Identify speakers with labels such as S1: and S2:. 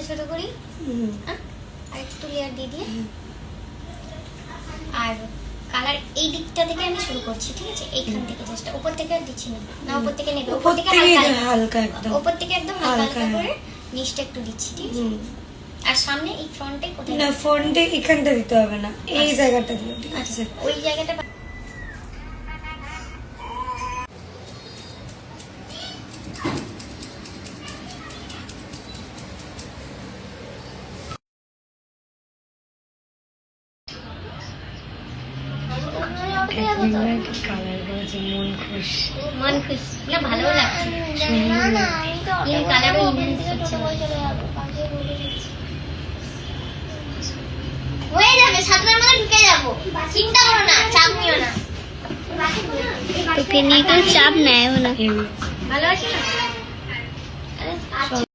S1: ছোট করি, আর একটু লেয়ার দিয়ে দিয়ে, আর কালার এই দিকটা থেকে আমি শুরু করছি, ঠিক আছে? এইখান থেকে জাস্ট উপর থেকে আর দিচ্ছি না, না উপর থেকে নেবে, উপর থেকে
S2: হালকা একদম,
S1: উপর থেকে একদম হালকা করে নিচটা একটু দিচ্ছি, ঠিক আছে? আর সামনে এই ফ্রন্টে কোথায়?
S2: না ফ্রন্টে এখানটা দিতে হবে না, এই জায়গাটা দিও, ঠিক আছে?
S1: ওই জায়গাটা
S2: কালার করেছে, মন খুশ,
S1: মন খুশ না, ভালো লাগছে, এই কালারও ইনহ্যান্স হচ্ছে। হয়ে যাবে, 7টার মধ্যে ঢুকে যাবো, চিন্তা করো না, চাপ নিও না। তোকে নিয়ে কেউ চাপ নেয় না, ভালো আছে না?